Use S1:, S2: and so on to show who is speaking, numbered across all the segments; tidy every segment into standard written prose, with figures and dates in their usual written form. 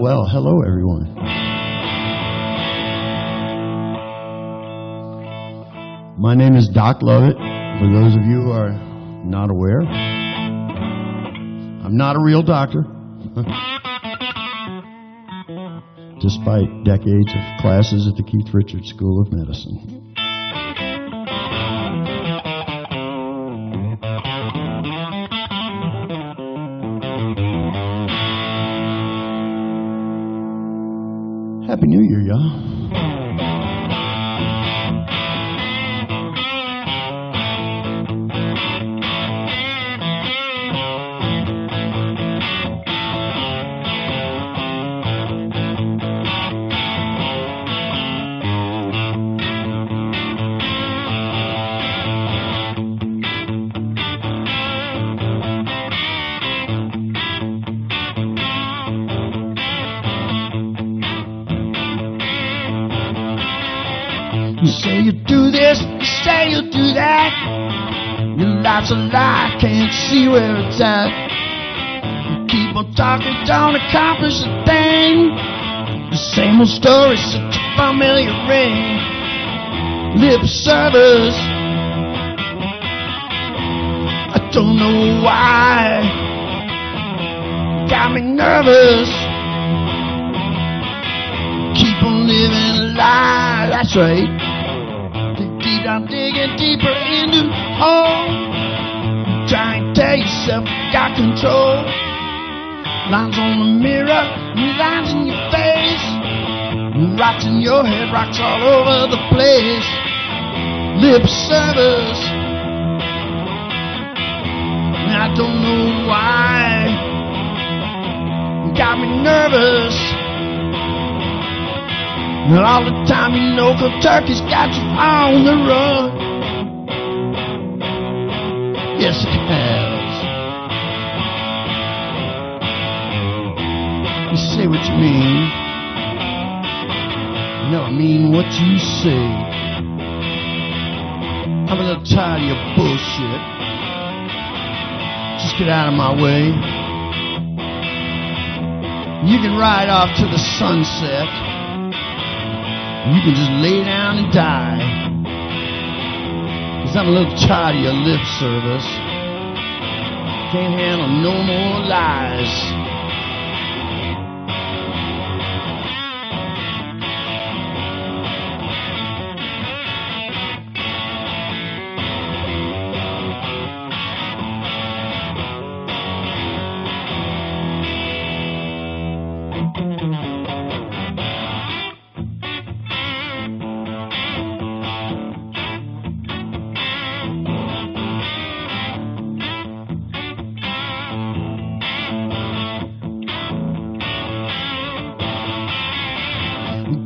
S1: Well, hello everyone. My name is Doc Lovett. For those of you who are not aware, I'm not a real doctor. Despite decades of classes at the Keith Richards School of Medicine. Happy New Year, y'all. You say you do this, you say you do that. Your life's a lie, can't see where it's at. You keep on talking, don't accomplish a thing. The same old story, such a familiar ring. Lip service, I don't know why. Got me nervous. Keep on living a lie, that's right. I'm digging deeper into the hole. Try and tell yourself you got control. Lines on the mirror, lines in your face. Rocks in your head, rocks all over the place. Lip service, I don't know why. Got me nervous. And all the time you know cold turkey's got you on the run. Yes, it has. You say what you mean. No, I mean what you say. I'm a little tired of your bullshit. Just get out of my way. You can ride off to the sunset. You can just lay down and die. 'Cause I'm a little tired of your lip service. Can't handle no more lies.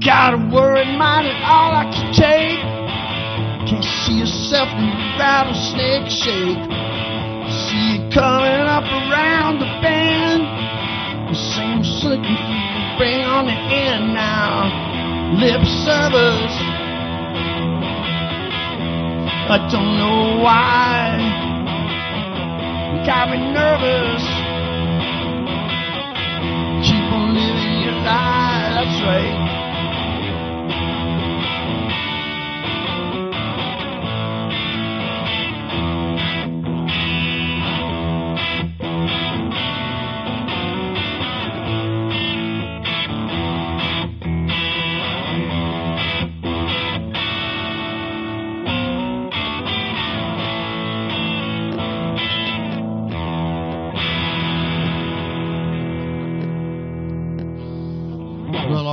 S1: Got a worried mind and all I can take. Can't see yourself in the rattlesnake shape. See you coming up around the bend. The same slipping you bring on the end now. Lip service, I don't know why. Got me nervous. Keep on living your lie, that's right.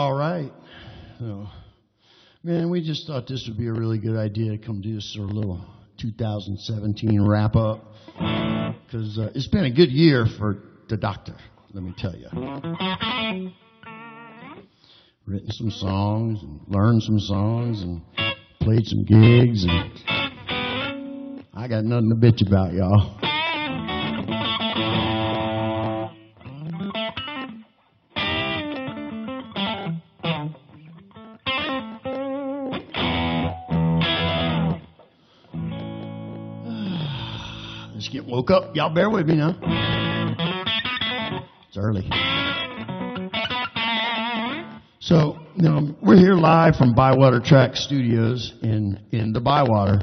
S1: all right. So, man, we just thought this would be a really good idea to come do this sort of little 2017 wrap up, because it's been a good year for the doctor, let me tell you. Written some songs and learned some songs and played some gigs, and I got nothing to bitch about, y'all. Just getting woke up. Y'all bear with me now. It's early. So, we're here live from Bywater Track Studios in the Bywater,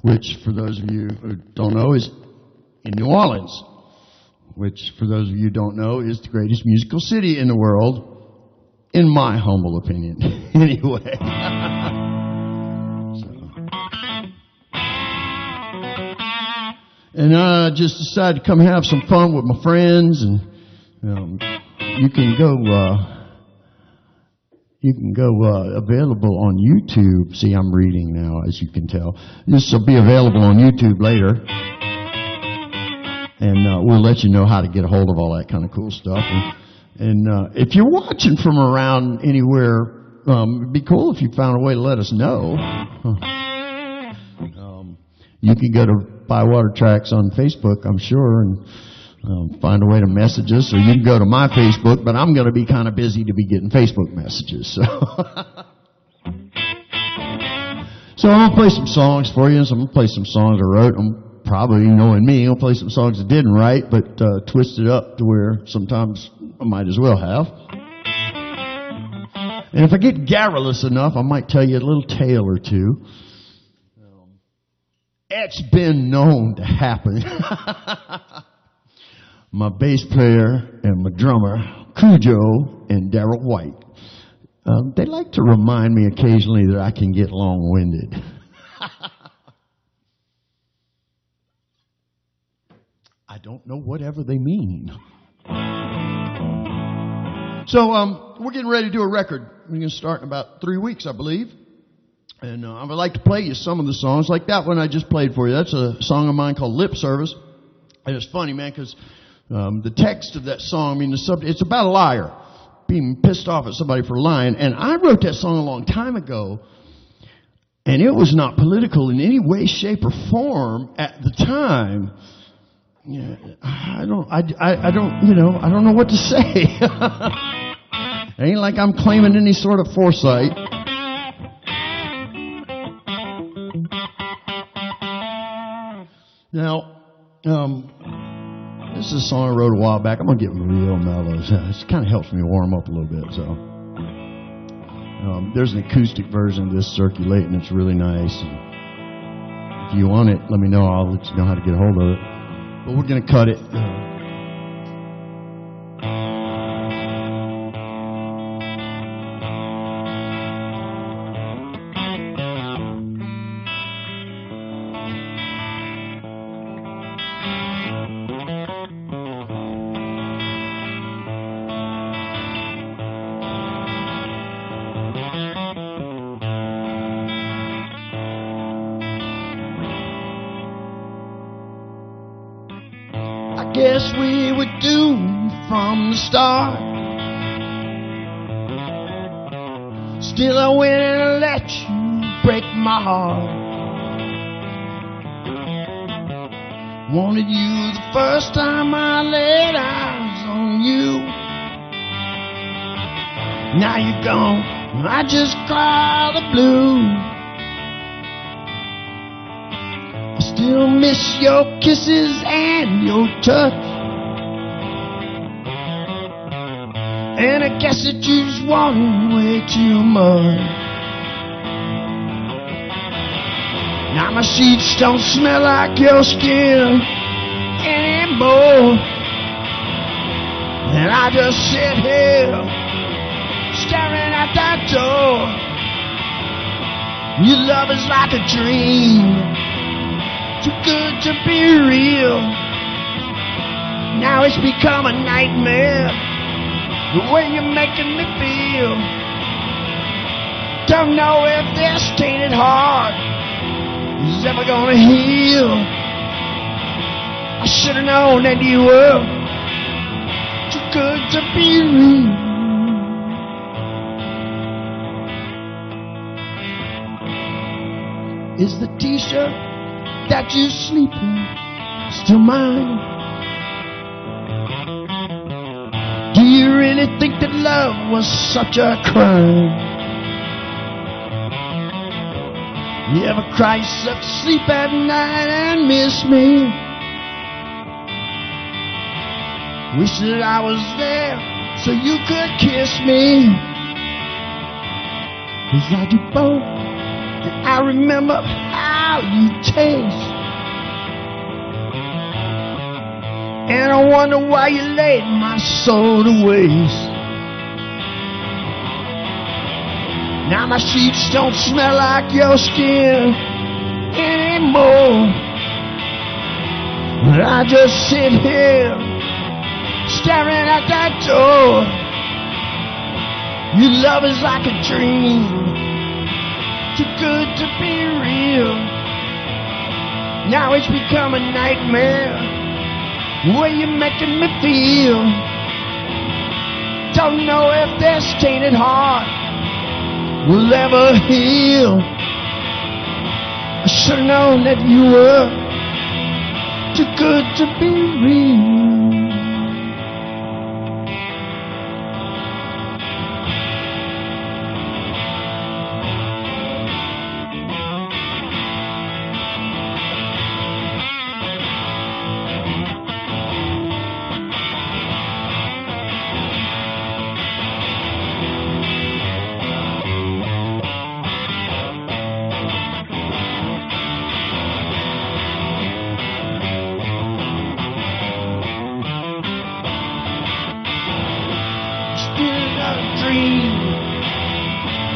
S1: which, for those of you who don't know, is in New Orleans, which, for those of you who don't know, is the greatest musical city in the world, in my humble opinion, anyway. And I just decided to come have some fun with my friends, and you can go available on YouTube. See, I'm reading now, as you can tell. This will be available on YouTube later, and we'll let you know how to get a hold of all that kind of cool stuff. And if you're watching from around anywhere, it'd be cool if you found a way to let us know. You can go to Bywater Tracks on Facebook, I'm sure, and find a way to message us, or you can go to my Facebook, but I'm going to be kind of busy to be getting Facebook messages. So, so I'm going to play some songs for you. So I'm going to play some songs I wrote. I'm probably, knowing me, I'll play some songs I didn't write, but twisted up to where sometimes I might as well have. And if I get garrulous enough, I might tell you a little tale or two. It's been known to happen. My bass player and my drummer, Cujo and Darryl White, they like to remind me occasionally that I can get long-winded. I don't know whatever they mean. So we're getting ready to do a record. We're going to start in about 3 weeks, I believe. And I would like to play you some of the songs, like that one I just played for you. That's a song of mine called Lip Service. And it's funny, man, because the text of that song, I mean, the subject, it's about a liar being pissed off at somebody for lying. And I wrote that song a long time ago, and it was not political in any way, shape, or form at the time. Yeah, I don't know what to say. It ain't like I'm claiming any sort of foresight. Now, this is a song I wrote a while back. I'm going to get real mellow. It kind of helps me warm up a little bit. So, there's an acoustic version of this circulating. It's really nice. And if you want it, let me know. I'll let you know how to get a hold of it. But we're going to cut it. Guess we were doomed from the start. Still I went and let you break my heart. Wanted you the first time I laid eyes on you. Now you're gone, I just cry the blues. Still miss your kisses and your touch. And I guess that you just wanted way too much. Now my sheets don't smell like your skin anymore. And I just sit here staring at that door. Your love is like a dream, too good to be real. Now it's become a nightmare. the way you're making me feel. Don't know if this tainted heart is ever gonna heal. I should've known that you were too good to be real. Is the t-shirt that you sleep in still mine? Do you really think that love was such a crime? You ever cry yourself to sleep at night and miss me? Wish that I was there so you could kiss me. 'Cause I do both, and I remember how you taste. And I wonder why you laid my soul to waste. Now my sheets don't smell like your skin anymore. But I just sit here staring at that door. Your love is like a dream, too good to be real. Now it's become a nightmare, the way you're making me feel. Don't know if this tainted heart will ever heal. I should've known that you were too good to be real.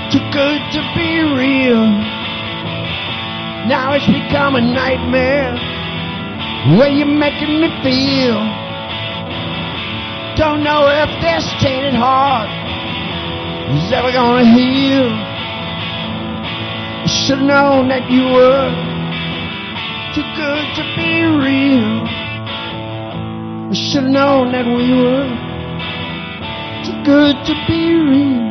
S1: Too good to be real. Now it's become a nightmare, the way you're making me feel. Don't know if this tainted heart is ever gonna heal. I should've known that you were too good to be real. I should've known that we were too good to be real.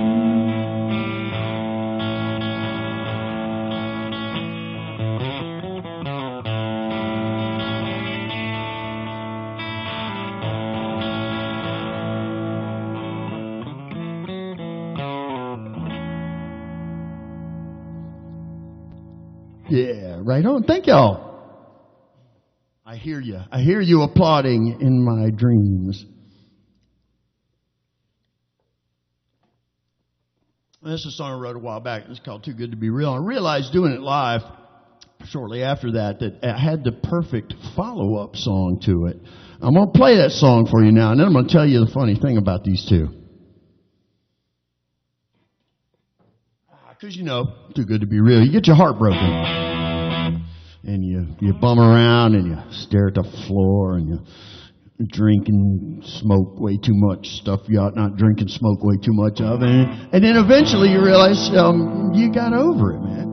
S1: Yeah, right on. Thank y'all. I hear you. I hear you applauding in my dreams. This is a song I wrote a while back. It's called Too Good to Be Real. I realized doing it live shortly after that I had the perfect follow-up song to it. I'm going to play that song for you now, and then I'm going to tell you the funny thing about these two. Because, you know, too good to be real. You get your heart broken. And you bum around and you stare at the floor and you drink and smoke way too much stuff you ought not drink and smoke way too much of. And then eventually you realize you got over it, man.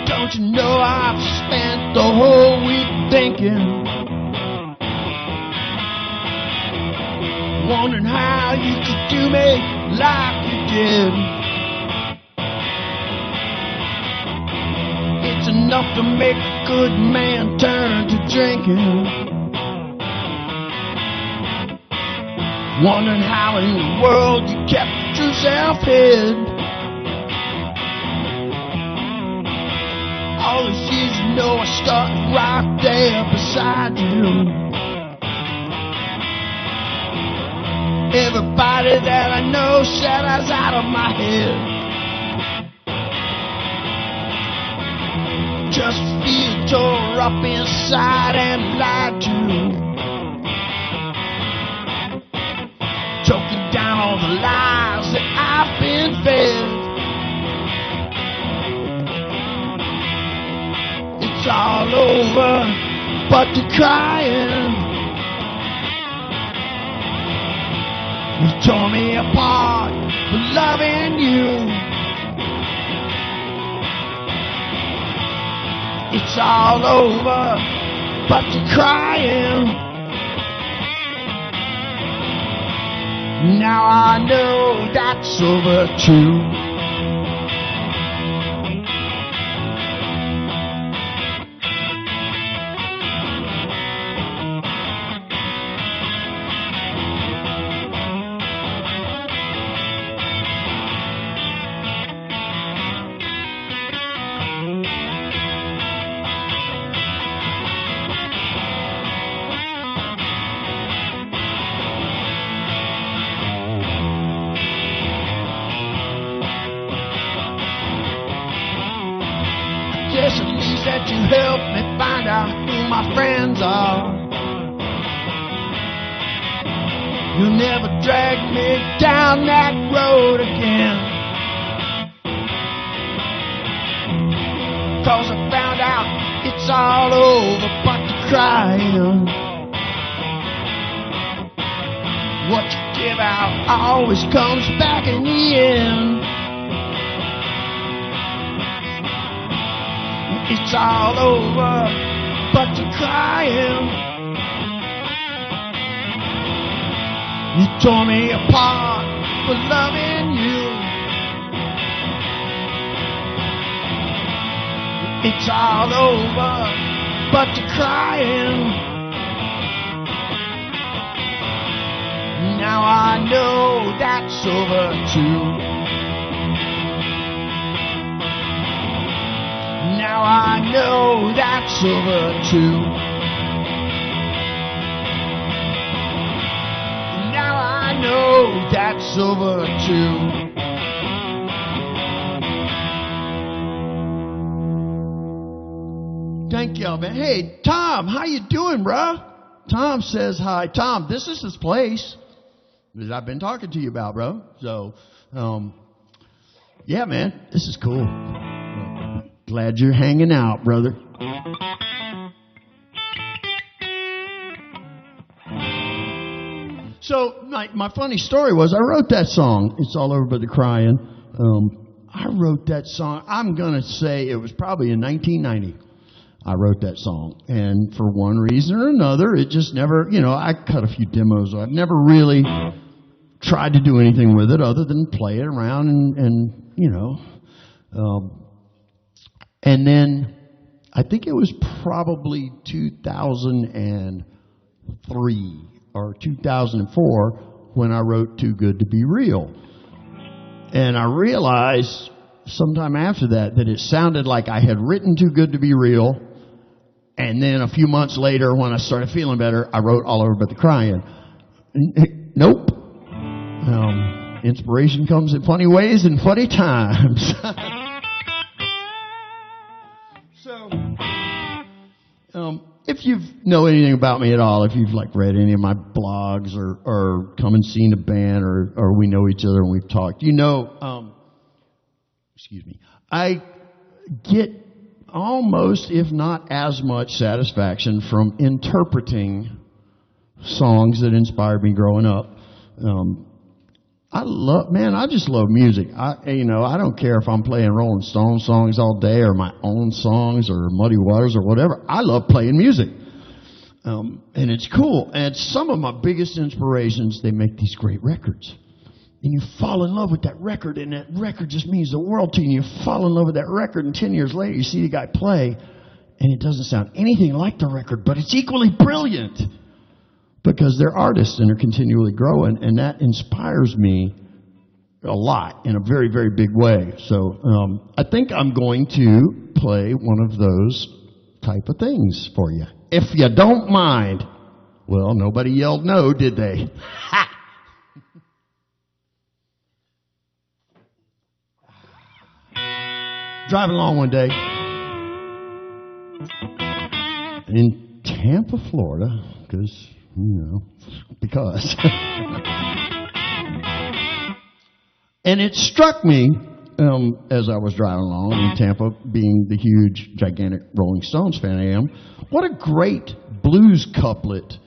S1: Don't you know I've spent the whole week thinking, wondering how you could do me like you did. It's enough to make a good man turn to drinking. Wondering how in the world you kept yourself hid. All these years, you know, I started right there beside you. Everybody that I know said I was out of my head. Just feel tore up inside and lied to. Choking down all the lies that I've been fed. to crying. You tore me apart for loving you. It's all over, but you're crying. Now I know that's over too. Just at least that you help me find out who my friends are. You'll never drag me down that road again. 'Cause I found out it's all over, but you're crying. What you give out always comes back in the end. It's all over, but you're crying. You tore me apart for loving you. It's all over, but you're crying. Now I know that's over too. Now I know that's over too. Now I know that's over too. Thank y'all, man. Hey, Tom, how you doing, bruh? Tom says hi. Tom, this is his place that I've been talking to you about, bro. So, yeah, man, this is cool. Glad you're hanging out, brother. So my funny story was I wrote that song, It's All Over But the Crying. I wrote that song, I'm going to say it was probably in 1990. I wrote that song. And for one reason or another, it just never, I cut a few demos. I've never really tried to do anything with it other than play it around and and then I think it was probably 2003 or 2004 when I wrote Too Good to Be Real. And I realized sometime after that it sounded like I had written Too Good to Be Real. And then a few months later when I started feeling better, I wrote All Over But the Crying. Nope. Inspiration comes in funny ways and funny times. If you know anything about me at all, if you've read any of my blogs or come and seen a band or we know each other and we've talked, I get almost, if not as much satisfaction from interpreting songs that inspired me growing up. I just love music. I don't care if I'm playing Rolling Stone songs all day or my own songs or Muddy Waters or whatever. I love playing music. And it's cool. And some of my biggest inspirations, they make these great records. And you fall in love with that record, and that record just means the world to you. You fall in love with that record, and 10 years later you see the guy play, and it doesn't sound anything like the record, but it's equally brilliant. Because they're artists and they're continually growing, and that inspires me a lot in a very, very big way. So I think I'm going to play one of those type of things for you. If you don't mind. Well, nobody yelled no, did they? Ha! Driving along one day in Tampa, Florida, because... because. And it struck me as I was driving along in Tampa, being the huge, gigantic Rolling Stones fan I am, what a great blues couplet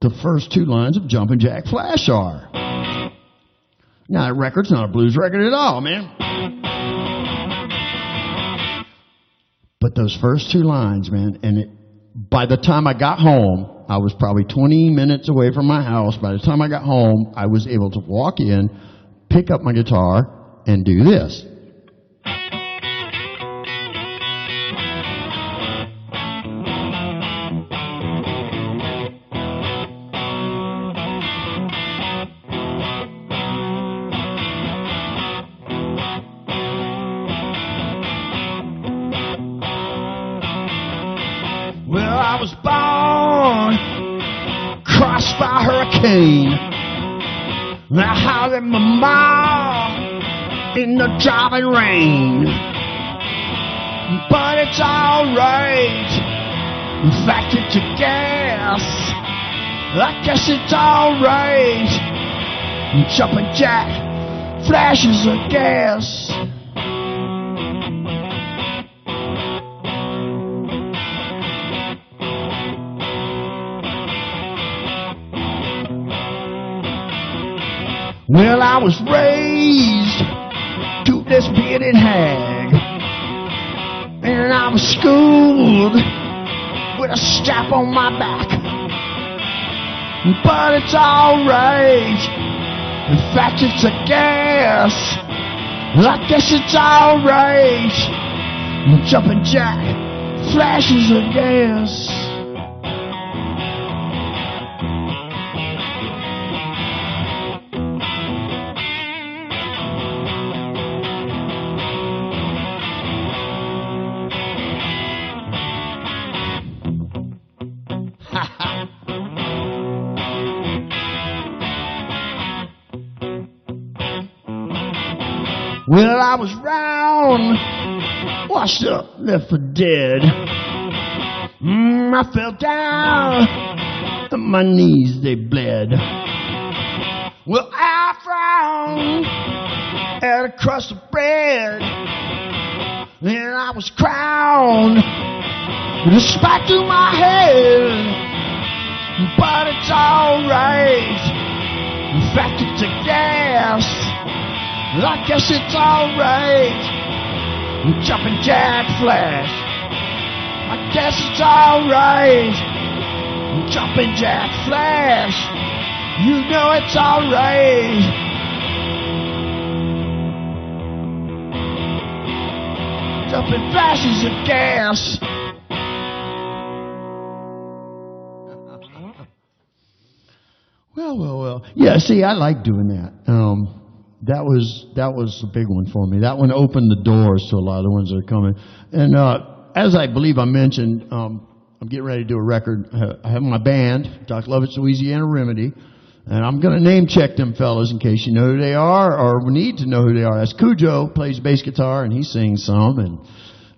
S1: the first two lines of Jumpin' Jack Flash are. Now, that record's not a blues record at all, man. But those first two lines, man, and by the time I got home, I was probably 20 minutes away from my house. By the time I got home, I was able to walk in, pick up my guitar, and do this. Well, I was born, crushed by a hurricane. I howled at my mom in the driving rain. But it's alright. In fact, it's a gas. I guess it's alright. Jumpin' Jack flashes of gas. Well, I was raised to this bearded hag, and I was schooled with a strap on my back. But it's alright. In fact, it's a gas. I guess it's alright. Jumpin' Jack flashes of gas. Well, I was round, washed up, left for dead. I fell down, and my knees, they bled. Well, I frowned at a crust of bread, and I was crowned with a spike through my head. But it's alright. In fact, it's a gas. I guess it's alright. Jumpin' Jack Flash. I guess it's alright. Jumpin' Jack Flash. You know it's alright. Jumpin' flashes of gas. Well. Yeah, see, I like doing that. That was a big one for me. That one opened the doors to a lot of the ones that are coming. And as I believe I mentioned, I'm getting ready to do a record. I have my band, Doc Lovett's Louisiana Remedy, and I'm going to name check them fellas in case you know who they are or need to know who they are. That's Cujo, plays bass guitar, and he sings some. And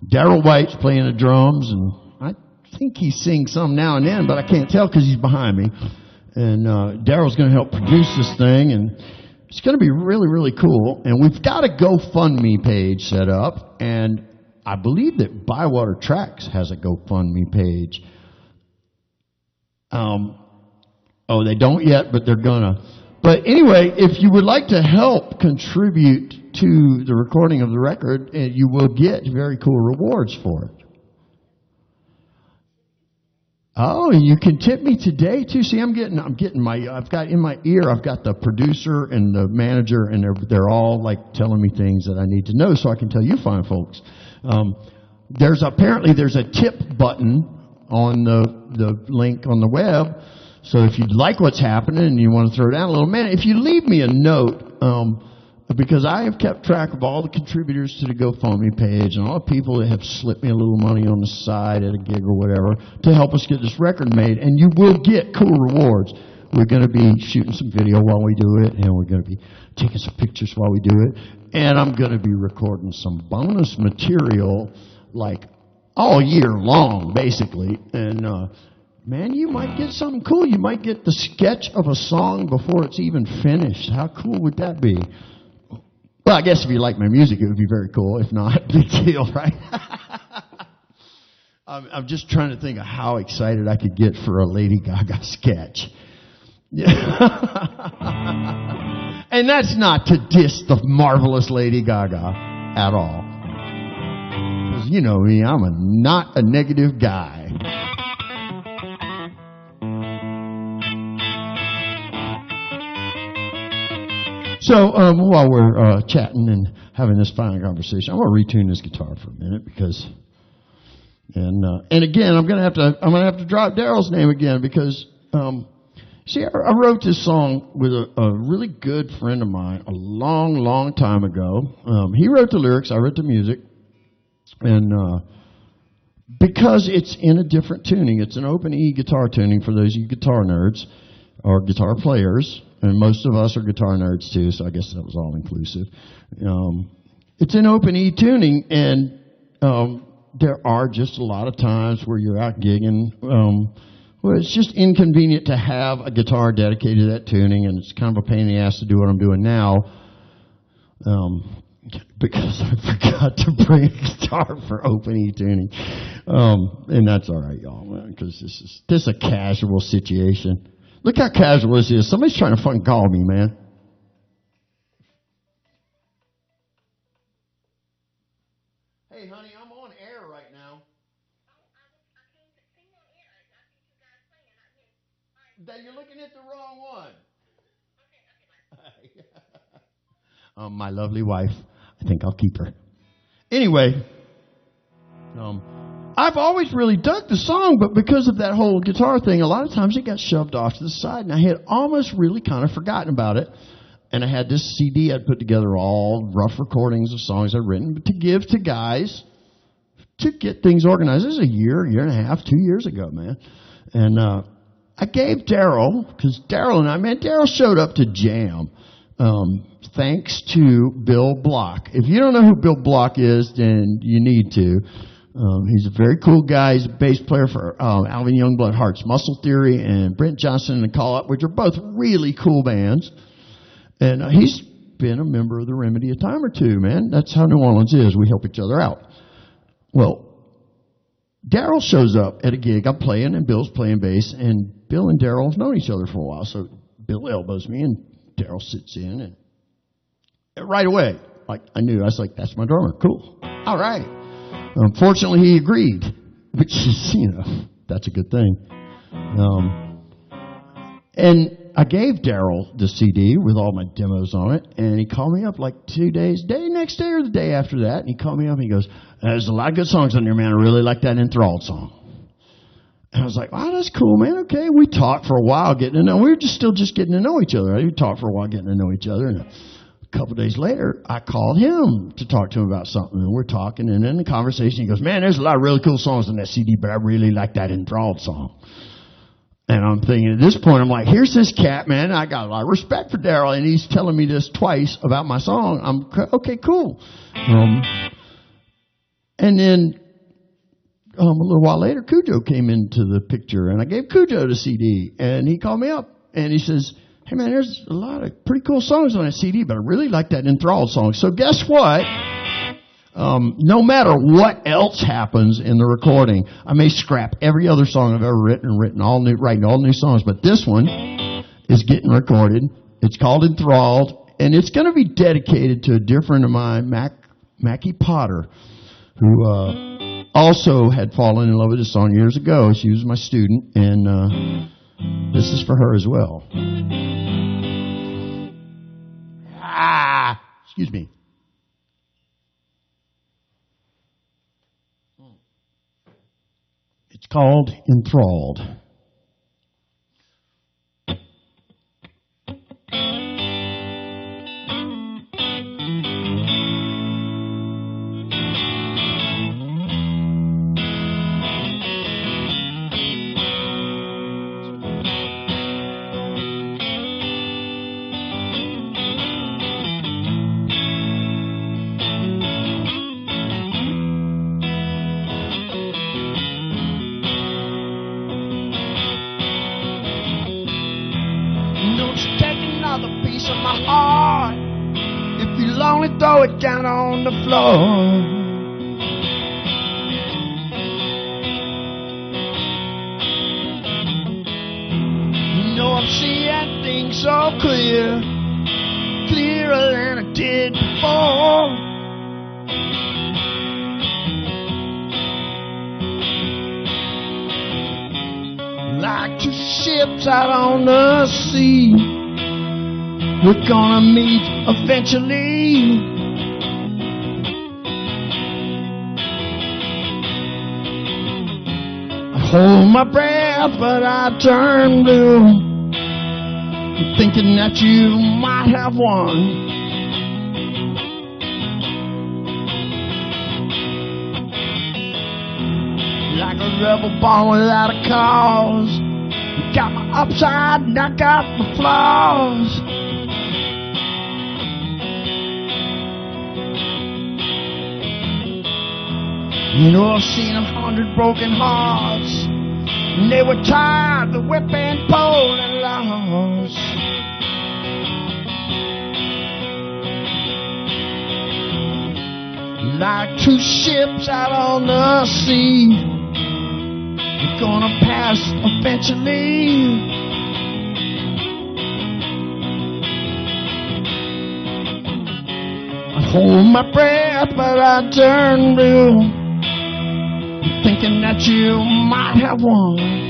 S1: Darryl White's playing the drums, and I think he sings some now and then, but I can't tell because he's behind me. And Darryl's going to help produce this thing, and it's going to be really, really cool. And we've got a GoFundMe page set up, and I believe that Bywater Tracks has a GoFundMe page. Oh, they don't yet, but they're gonna. But anyway, if you would like to help contribute to the recording of the record, you will get very cool rewards for it. Oh, you can tip me today too. See, I've got in my ear, I've got the producer and the manager, and they're all like telling me things that I need to know so I can tell you fine folks. There's a tip button on the link on the web. So if you like what's happening and you want to throw down a little, man, if you leave me a note, because I have kept track of all the contributors to the GoFundMe page and all the people that have slipped me a little money on the side at a gig or whatever to help us get this record made, and you will get cool rewards. We're going to be shooting some video while we do it, and we're going to be taking some pictures while we do it, and I'm going to be recording some bonus material like all year long, basically, and man, you might get something cool. You might get the sketch of a song before it's even finished. How cool would that be? Well, I guess if you like my music, it would be very cool. If not, big deal, right? I'm just trying to think of how excited I could get for a Lady Gaga sketch. Yeah. And that's not to diss the marvelous Lady Gaga at all. Because you know me, I'm not a negative guy. So while we're chatting and having this fine conversation, I'm going to retune this guitar for a minute because, and again, I'm going to have to drop Daryl's name again because, see, I wrote this song with a really good friend of mine a long time ago. He wrote the lyrics, I wrote the music, and because it's in a different tuning, it's an open E guitar tuning for those of you guitar nerds or guitar players. And most of us are guitar nerds too, so I guess that was all inclusive. It's an open E tuning, and there are just a lot of times where you're out gigging where it's just inconvenient to have a guitar dedicated to that tuning, and it's kind of a pain in the ass to do what I'm doing now because I forgot to bring a guitar for open E tuning. And that's all right, y'all, because this is a casual situation. Look how casual this is. Somebody's trying to fucking call me, man. Hey, honey, I'm on air right now. That you're looking at the wrong one. My lovely wife. I think I'll keep her. Anyway, I've always really dug the song, but because of that whole guitar thing, a lot of times it got shoved off to the side, and I had almost really kind of forgotten about it. And I had this CD I'd put together, all rough recordings of songs I'd written to give to guys to get things organized. This was a year and a half, 2 years ago, man. And I gave Daryl, because Daryl showed up to jam, thanks to Bill Block. If you don't know who Bill Block is, then you need to. He's a very cool guy. He's a bass player for Alvin Youngblood Heart's Muscle Theory and Brent Johnson and the Call Up, which are both really cool bands. And he's been a member of the Remedy a time or two, man. That's how New Orleans is. We help each other out. Well, Daryl shows up at a gig. I'm playing, and Bill's playing bass, and Bill and Daryl have known each other for a while. So Bill elbows me, and Daryl sits in, and right away, like I knew, I was like, "That's my drummer. Cool. All right." Unfortunately, he agreed, which is, that's a good thing. And I gave Daryl the CD with all my demos on it, and he called me up like 2 days, next day or the day after that, and he called me up and he goes, "There's a lot of good songs on there, man. I really like that Enthralled song." And I was like, "Wow, that's cool, man. Okay." We talked for a while, getting to know. We were still getting to know each other. Right? We talked for a while, getting to know each other, and a couple of days later, I called him to talk to him about something, and we're talking, and in the conversation, he goes, "Man, there's a lot of really cool songs on that CD, but I really like that Enthralled song." And I'm thinking, at this point, I'm like, here's this cat, man. I got a lot of respect for Daryl, and he's telling me this twice about my song. Okay, cool. And then a little while later, Cujo came into the picture, and I gave Cujo the CD, and he called me up, and he says, "Hey, man, there's a lot of pretty cool songs on that CD, but I really like that Enthralled song." So guess what? No matter what else happens in the recording, I may scrap every other song I've ever written, writing all new songs, but this one is getting recorded. It's called Enthralled, and it's going to be dedicated to a dear friend of mine, Mackie Potter, who also had fallen in love with this song years ago. She was my student, and this is for her as well. Excuse me. It's called Enthralled. it down on the floor. You know I'm seeing things so clear, clearer than I did before. Like two ships out on the sea, we're gonna meet eventually. I hold my breath, but I turn blue, thinking that you might have won. Like a rebel born without a cause, got my upside and I got my flaws. You know I've seen 100 broken hearts, and they were tired of whip and pole and lost. Like two ships out on the sea, we're gonna pass eventually. I hold my breath, but I turn blue, thinking that you might have won.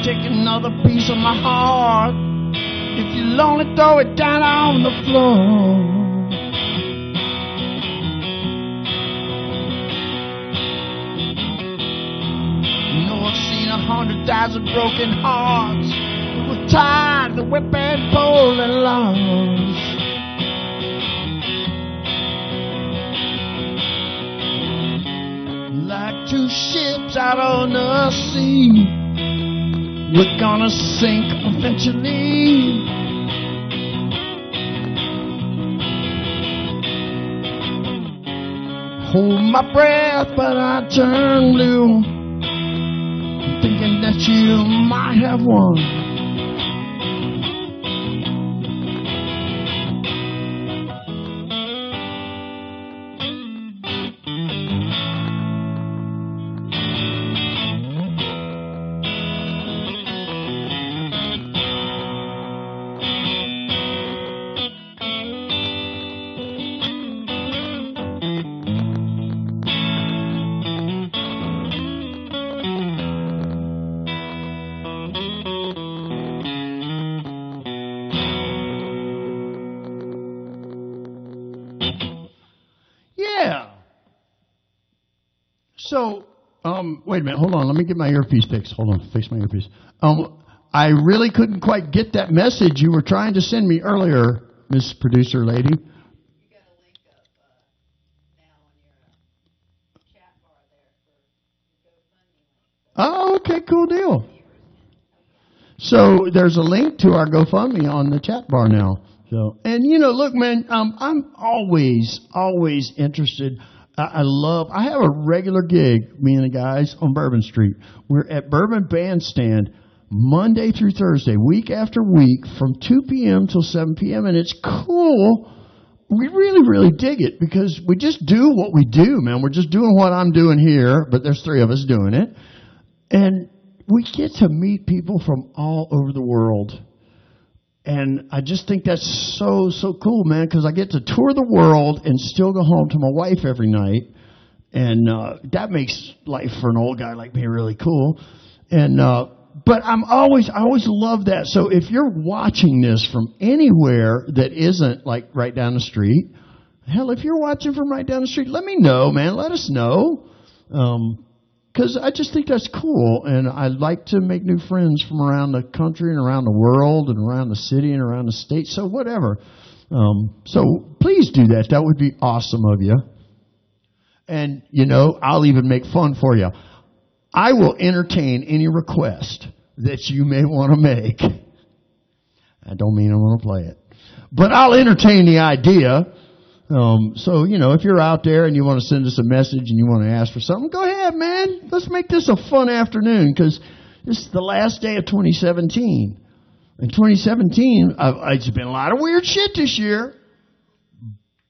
S1: Take another piece of my heart. If you're lonely, throw it down on the floor. You know I've seen 100,000 broken hearts who were tired of the whip and pole and lost. Like two ships out on the sea, we're gonna sink eventually. Hold my breath, but I turn blue, thinking that you might have won. Yeah. So, wait a minute. Hold on. Let me get my earpiece fixed. Hold on. Fix my earpiece. I really couldn't quite get that message you were trying to send me earlier, Miss Producer Lady.
S2: You got a link up now on your chat bar there for the GoFundMe link.
S1: Oh, okay. Cool deal. So there's a link to our GoFundMe on the chat bar now. So, and you know, look, man, I'm always interested. I have a regular gig, me and the guys on Bourbon Street. We're at Bourbon Bandstand Monday through Thursday, week after week, from 2 p.m. till 7 p.m. And it's cool. We really dig it because we just do what we do, man. We're just doing what I'm doing here, but there's 3 of us doing it. And we get to meet people from all over the world. And I just think that's so cool, man, because I get to tour the world and still go home to my wife every night. And that makes life for an old guy like me really cool. And but I always love that. So if you're watching this from anywhere that isn't like right down the street, hell, if you're watching from right down the street, let me know, man. Let us know. Because I just think that's cool, and I like to make new friends from around the country and around the world and around the city and around the state, so whatever. So please do that. That would be awesome of you. And, I'll even make fun for you. I will entertain any request that you may want to make. I don't mean I'm going to play it. But I'll entertain the idea. So, if you're out there and you want to send us a message and you want to ask for something, go ahead, man. Let's make this a fun afternoon because this is the last day of 2017. In 2017, it's been a lot of weird shit this year.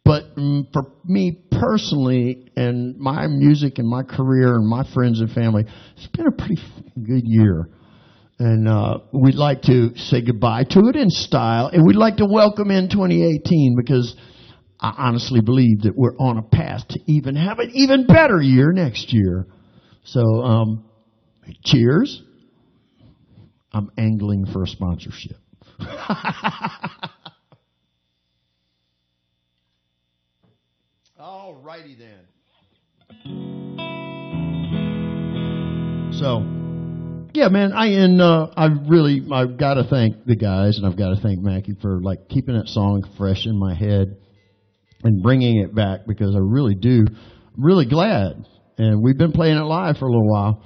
S1: But for me personally and my music and my career and my friends and family, it's been a pretty good year. And we'd like to say goodbye to it in style. And we'd like to welcome in 2018 because I honestly believe that we're on a path to even have an even better year next year. So, cheers. I'm angling for a sponsorship. All righty then. So, yeah, man, I've got to thank the guys and I've got to thank Mackie for like keeping that song fresh in my head and bringing it back because I really do. I'm really glad. And we've been playing it live for a little while.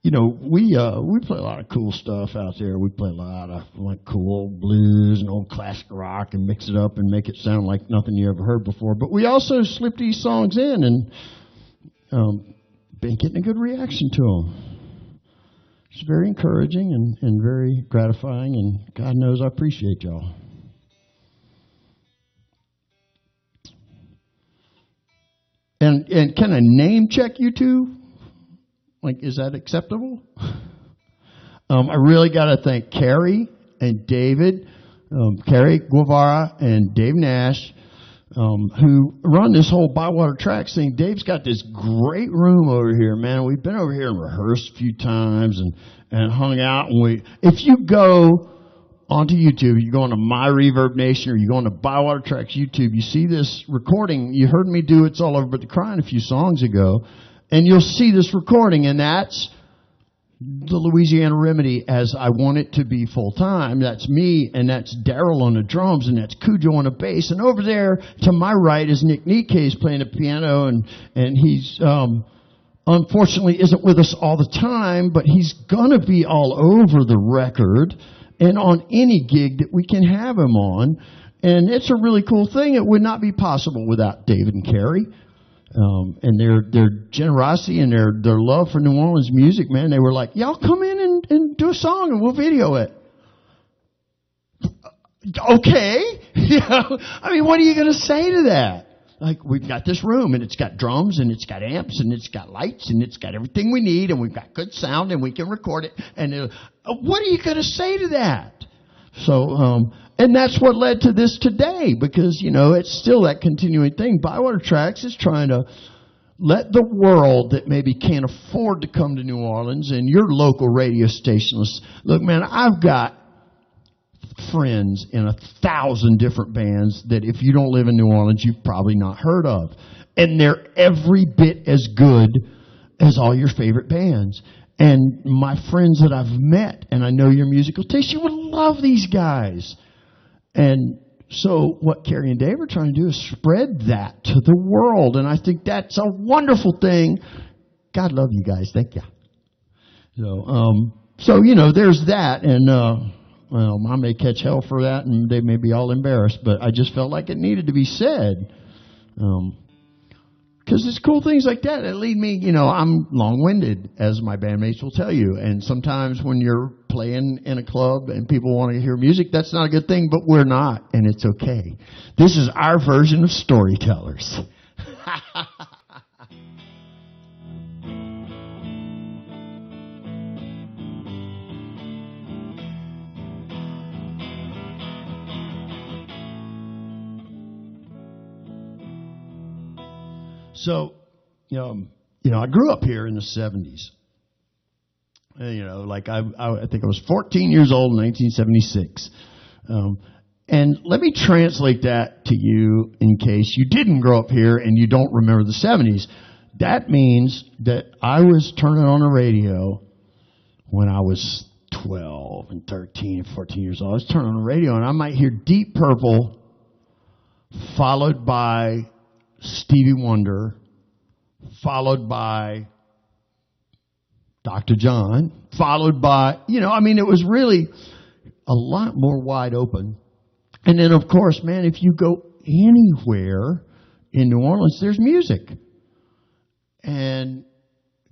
S1: We play a lot of cool stuff out there. We play a lot of like cool blues and old classic rock and mix it up and make it sound like nothing you ever heard before. But we also slip these songs in and been getting a good reaction to them. It's very encouraging and very gratifying, and God knows I appreciate y'all. And can I name check you two? Like, is that acceptable? I really got to thank Carrie and David, Carrie Guevara and Dave Nash, who run this whole Bywater Tracks thing. Dave's got this great room over here, man. We've been over here and rehearsed a few times and hung out. And if you go onto YouTube, you go onto My Reverb Nation or you go onto Bywater Tracks YouTube, you see this recording. You heard me do It's All Over But the Crying a few songs ago, and you'll see this recording, and that's the Louisiana Remedy as I want it to be full time. That's me, and that's Daryl on the drums, and that's Cujo on the bass. And over there to my right is Nick Nikkei's playing the piano, and he's unfortunately isn't with us all the time, but he's gonna be all over the record and on any gig that we can have him on. And it's a really cool thing. It would not be possible without David and Carrie. And their generosity and their love for New Orleans music, man. They were like, y'all come in and do a song and we'll video it. Okay. I mean, what are you going to say to that? Like, we've got this room and it's got drums and it's got amps and it's got lights and it's got everything we need and we've got good sound and we can record it. And what are you going to say to that? So, and that's what led to this today because, it's still that continuing thing. Bywater Tracks is trying to let the world that maybe can't afford to come to New Orleans and your local radio station. Look, man, I've got friends in 1,000 different bands that if you don't live in New Orleans, you've probably not heard of. And they're every bit as good as all your favorite bands. And my friends that I've met, and I know your musical taste, you would love these guys. And so what Carrie and Dave are trying to do is spread that to the world. And I think that's a wonderful thing. God love you guys. Thank you. So there's that. And, I may catch hell for that, and they may be all embarrassed, but I just felt like it needed to be said. Because it's cool things like that that lead me, I'm long-winded, as my bandmates will tell you. And sometimes when you're playing in a club and people want to hear music, that's not a good thing, but we're not, and it's okay. This is our version of storytellers. So, I grew up here in the 70s. Like I think I was 14 years old in 1976. And let me translate that to you in case you didn't grow up here and you don't remember the 70s. That means that I was turning on the radio when I was 12 and 13 and 14 years old. I was turning on the radio and I might hear Deep Purple followed by Stevie Wonder, followed by Dr. John, followed by, it was really a lot more wide open. And then, of course, man, if you go anywhere in New Orleans, there's music. And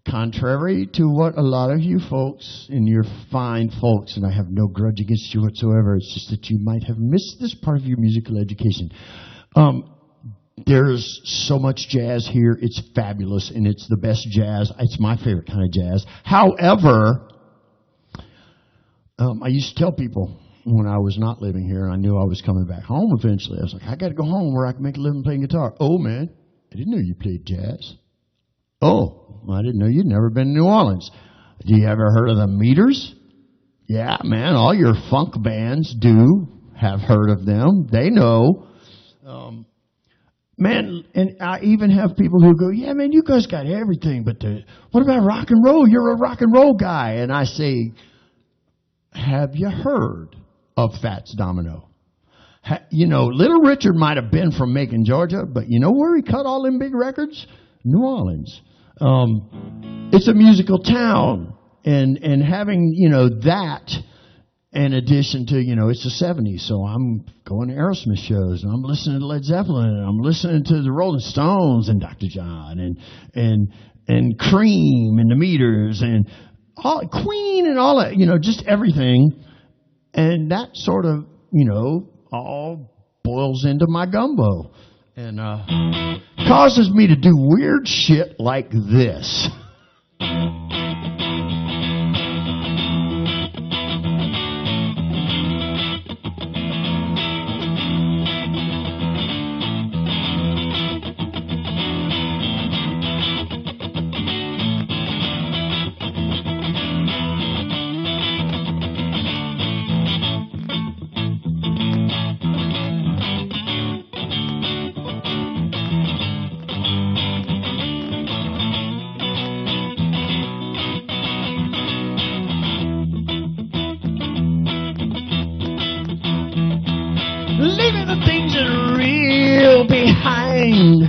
S1: contrary to what a lot of you folks, and you're fine folks, and I have no grudge against you whatsoever, it's just that you might have missed this part of your musical education. There's so much jazz here. It's fabulous, and it's the best jazz. It's my favorite kind of jazz. However, I used to tell people when I was not living here, and I knew I was coming back home eventually, I was like, I got to go home where I can make a living playing guitar. Oh, man, I didn't know you played jazz. Oh, I didn't know you'd never been to New Orleans. Do you ever heard of the Meters? Yeah, man, all your funk bands do have heard of them. They know. Man, and I even have people who go, yeah, man, you guys got everything, but what about rock and roll? You're a rock and roll guy. And I say, have you heard of Fats Domino? Little Richard might have been from Macon, Georgia, but you know where he cut all them big records? New Orleans. It's a musical town. And having, that in addition to, it's the 70s, so I'm going to Aerosmith shows, and I'm listening to Led Zeppelin, and I'm listening to the Rolling Stones and Dr. John and Cream and the Meters and all, Queen and all that, just everything. And that sort of, all boils into my gumbo and causes me to do weird shit like this. Leaving the things that are real behind.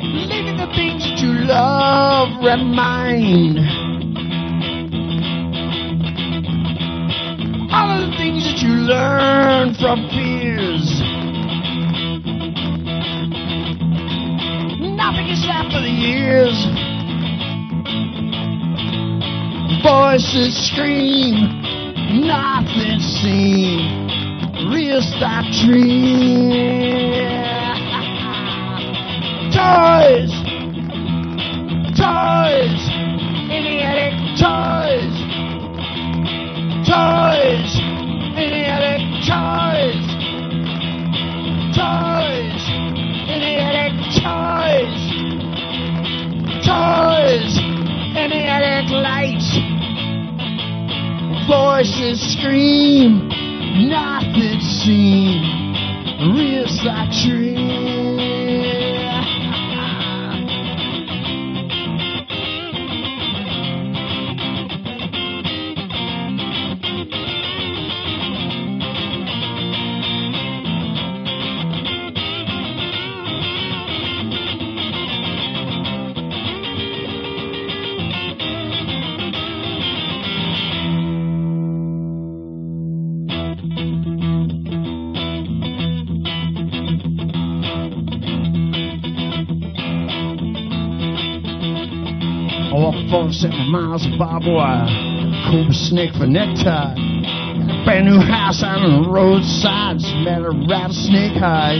S1: Leaving the things that you love remind. All of the things that you learn from peers. Nothing is left for the years. Voices scream. Nothing seems real stop tree. Toys, toys, idiotic toys, toys, idiotic toys, toys, idiotic toys, toys, idiotic lights. Voices scream, nothing seen, real like tree. I walk 47 miles of barbed wire, cobra snake for necktie. Got a brand new house out on the roadside, smell a rattlesnake high.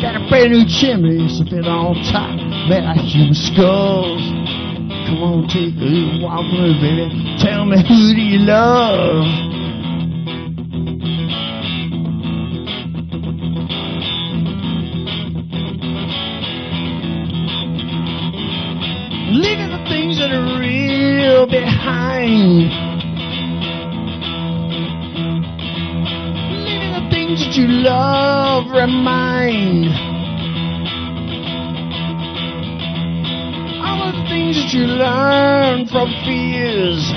S1: Got a brand new chimney, so fit on top, made out of human skulls. Come on, take a little walk with me, baby. Tell me, who do you love? mind. Leaving the things that you love remind. All of the things that you learn from fears.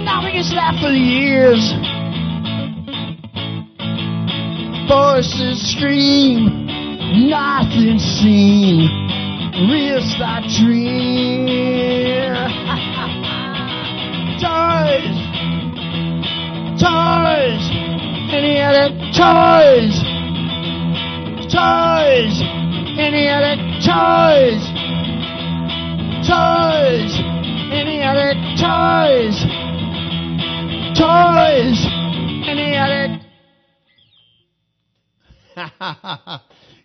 S1: Nothing is left for the years. Voices scream, nothing seen. Risk that dream. Toys, toys, any other toys, toys, any other toys, toys, any other toys, toys, any other.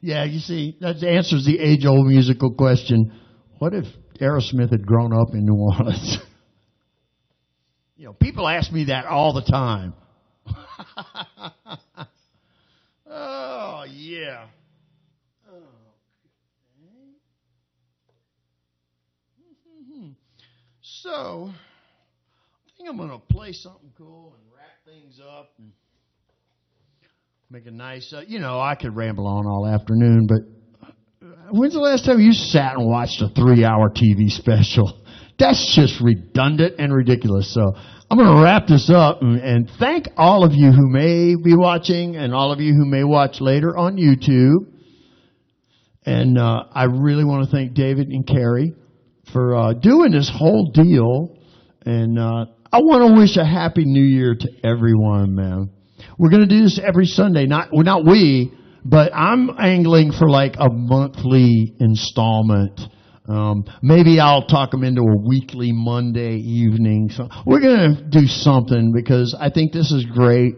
S1: Yeah, you see, that answers the age-old musical question. What if Aerosmith had grown up in New Orleans? You know, people ask me that all the time. Oh, yeah. Okay. So, I think I'm going to play something cool and wrap things up and make a nice, I could ramble on all afternoon, but when's the last time you sat and watched a 3-hour TV special? That's just redundant and ridiculous. So I'm going to wrap this up and thank all of you who may be watching and all of you who may watch later on YouTube. And I really want to thank David and Carrie for doing this whole deal. And I want to wish a happy new year to everyone, man. We're going to do this every Sunday. Not we, but I'm angling for like a monthly installment. Maybe I'll talk them into a weekly Monday evening. So we're going to do something because I think this is great.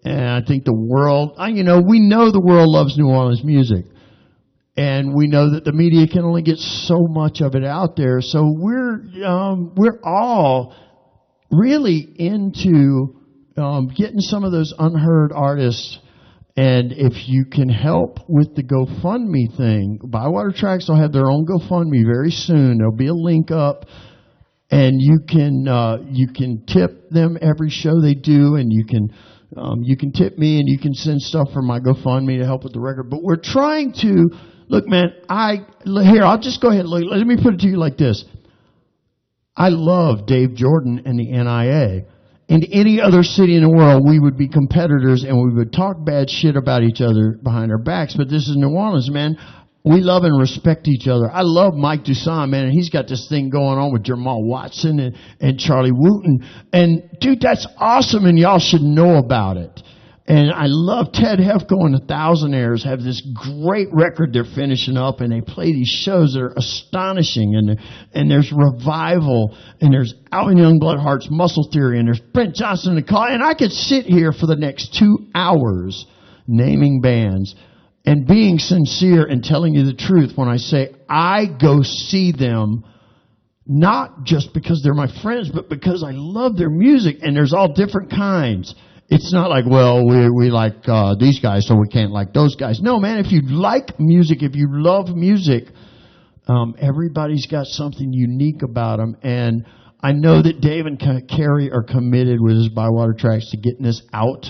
S1: And I think the world, we know the world loves New Orleans music. And we know that the media can only get so much of it out there. So we're all really into getting some of those unheard artists. And if you can help with the GoFundMe thing, Bywater Tracks will have their own GoFundMe very soon. There'll be a link up, and you can tip them every show they do, and you can tip me, and you can send stuff for my GoFundMe to help with the record. But we're trying to look, man. I'll just go ahead and look. Let me put it to you like this: I love Dave Jordan and the NIA. In any other city in the world, we would be competitors and we would talk bad shit about each other behind our backs. But this is New Orleans, man. We love and respect each other. I love Mike Dussault, man, and he's got this thing going on with Jamal Watson and Charlie Wooten. And, dude, that's awesome, and y'all should know about it. And I love Ted Hefko and the Thousandaires have this great record they're finishing up, and they play these shows that are astonishing. And there's Revival, and there's Alvin Youngblood Heart's Muscle Theory, and there's Brent Johnson and the Call. And I could sit here for the next 2 hours naming bands and being sincere and telling you the truth when I say I go see them not just because they're my friends, but because I love their music, and there's all different kinds. It's not like, well, we like these guys, so we can't like those guys. No, man, if you like music, if you love music, everybody's got something unique about them. And I know that Dave and Carrie are committed with his Bywater Tracks to getting this out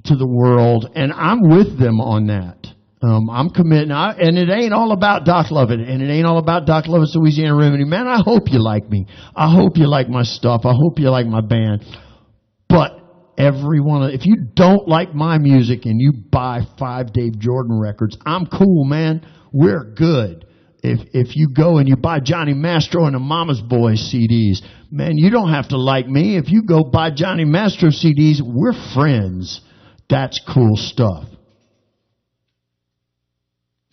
S1: to the world, and I'm with them on that. I'm committed, and it ain't all about Doc Lovett, and it ain't all about Doc Lovett's Louisiana Remedy. Man, I hope you like me. I hope you like my stuff. I hope you like my band. But if you don't like my music and you buy 5 Dave Jordan records, I'm cool, man. We're good. If you go and you buy Johnny Mastro and the Mama's Boys CDs, man, you don't have to like me. If you go buy Johnny Mastro CDs, we're friends. That's cool stuff.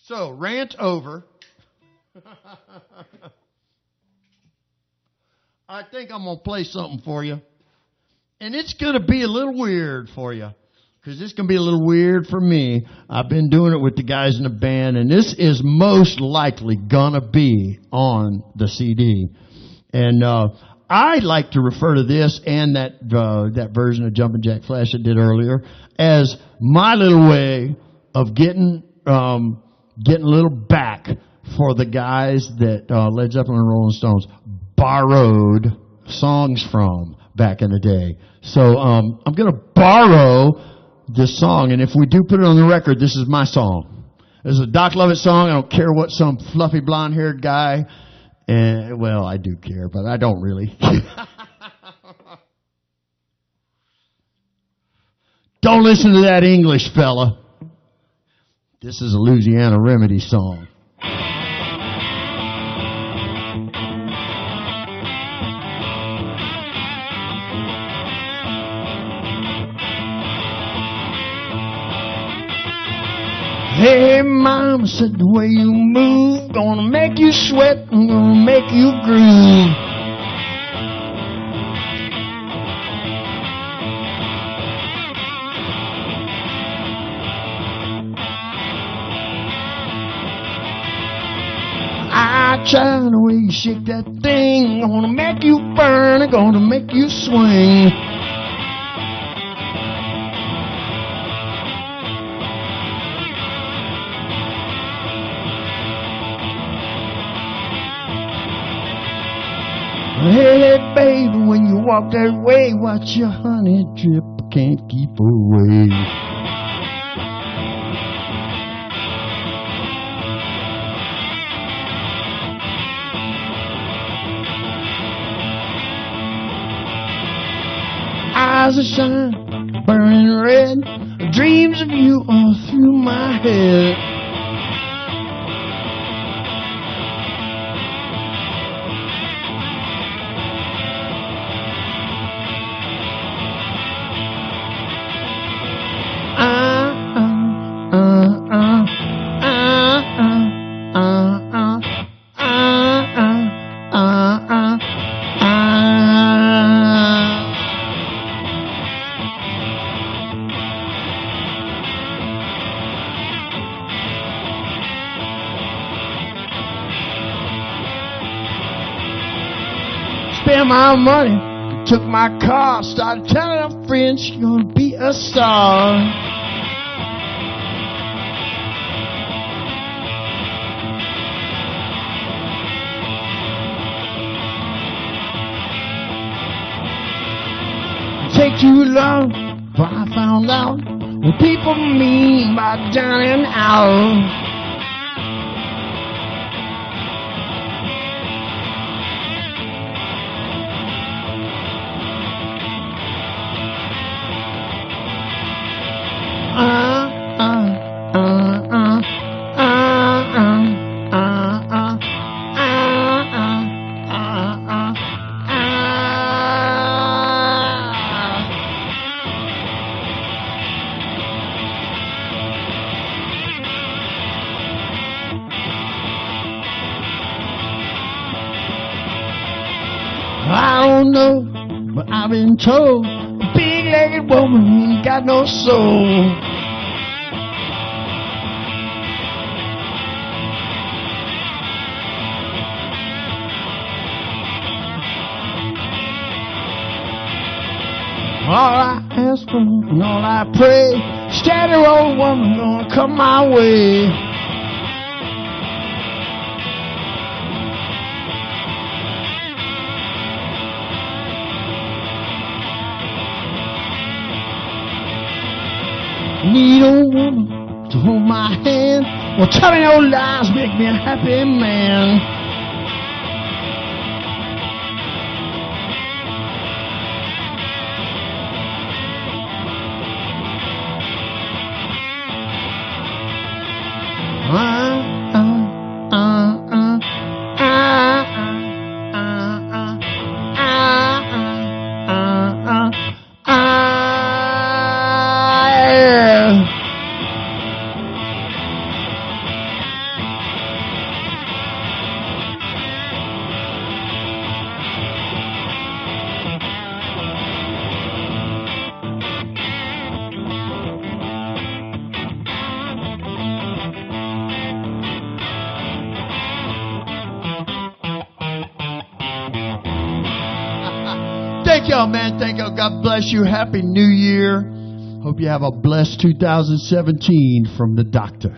S1: So, rant over. I think I'm going to play something for you. And it's going to be a little weird for you, because it's going to be a little weird for me. I've been doing it with the guys in the band, and this is most likely going to be on the CD. And I like to refer to this and that version of Jumpin' Jack Flash I did earlier as my little way of getting a little back for the guys that Led Zeppelin and Rolling Stones borrowed songs from back in the day. So I'm going to borrow this song, and if we do put it on the record, this is my song. This is a Doc Lovett song. I don't care what some fluffy blonde-haired guy, well, I do care, but I don't really. Don't listen to that English fella. This is a Louisiana Remedy song. Hey, mama said the way you move, gonna make you sweat and gonna make you groove. I try the way you shake that thing, gonna make you burn, gonna make you swing. Hey, baby, when you walk that way, watch your honey drip, I can't keep away. Eyes are shining, burning red, dreams of you all through my head. Spent my money, took my car, started telling her friends she's gonna be a star. Take too long, but I found out what people mean by down and out. I don't know, but I've been told a big-legged woman ain't got no soul. All I ask for and all I pray, steady old woman gonna come my way. Need a woman to hold my hand, well, tell me no lies, make me a happy man. Thank y'all, man. Thank y'all. God bless you. Happy New Year. Hope you have a blessed 2017 from the doctor.